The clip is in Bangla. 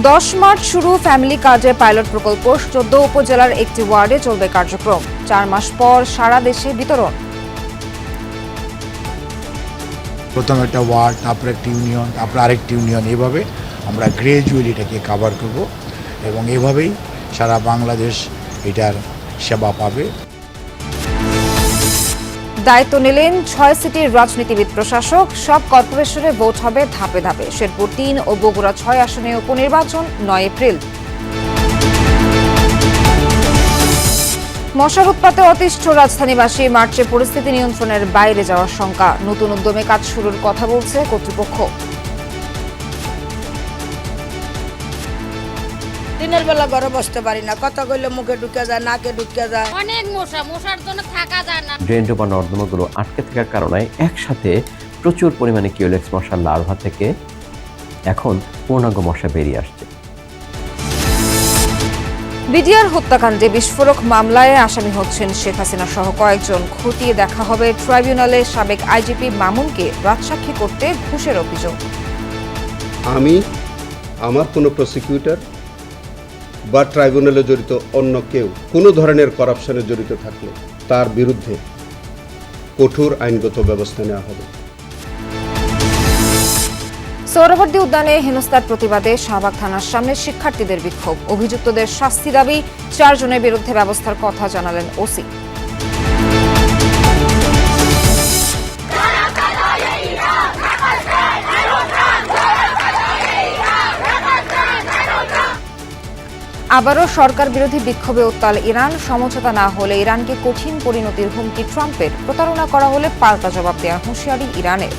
10 মার্চ শুরু ফ্যামিলি কার্ডের পাইলট প্রকল্প 14 উপজেলার একটি ওয়ার্ডে চলবে কার্যক্রম। 4 মাস পর সারা দেশে বিতরণ। প্রথম একটা ওয়ার্ড, তারপর একটা ইউনিয়ন, তারপর আরেকটি ইউনিয়ন, এভাবে আমরা গ্রাজুয়ালি এটাকে কভার করব এবং এভাবেই সারা বাংলাদেশ এটার সেবা পাবে। দায়িত্ব নিলেন 6 সিটির রাজনীতিবিদ প্রশাসক। সব কর্পোরেশনে ভোট হবে ধাপে ধাপে। শেরপুর 3 ও বগুড়া 6 আসনে উপনির্বাচন 9 এপ্রিল। মশার উৎপাতে অতিষ্ঠ রাজধানীবাসী। মার্চে পরিস্থিতি নিয়ন্ত্রণের বাইরে যাওয়ার শঙ্কা। নতুন উদ্যমে কাজ শুরুর কথা বলছে কর্তৃপক্ষ। দিনের বেলা ঘরে বসতে পারি না, কথা কইলে মুখে ঢুকে যায়, নাকে ঢুকে যায়। অনেক মশার জন্য থাকা যায় না। ড্রেন বা নর্দমাগুলো আটকে থাকার কারণে একসাথে প্রচুর পরিমাণে কিউলেক্স মশার লার্ভা থেকে এখন পূর্ণাঙ্গ মশা বেরিয়ে আসছে। বিডিআর হত্যাকাণ্ডে বিস্ফোরক মামলায় আসামি হচ্ছেন শেখ হাসিনা সহ কয়েকজন। খতিয়ে দেখা হবে ট্রাইব্যুনালে সাবেক আইজিপি মামুনকে রাজসাক্ষী করতে ঘুষের অভিযোগ। আমি আমার কোনো প্রসিকিউটর বা ট্রাইব্যুনালে জড়িত অন্য কেউ কোনো ধরনের করাপশনে জড়িত থাকলে তার বিরুদ্ধে কঠোর আইনগত ব্যবস্থা নেওয়া হবে। সোহরাওয়ার্দী উদ্যানে হেনস্থার প্রতিবাদে শাহবাগ থানার সামনে শিক্ষার্থীদের বিক্ষোভ। অভিযুক্তদের শাস্তি দাবি। 4 জনের বিরুদ্ধে ব্যবস্থার কথা জানালেন ওসি। আবারও সরকার বিরোধী বিক্ষোভে উত্তাল ইরান। সমঝোতা না হলে ইরানকে কঠিন পরিণতির হুমকি ট্রাম্পের। প্রতারণা করা হলে পাল্টা জবাব দেওয়ার হুঁশিয়ারি ইরানের।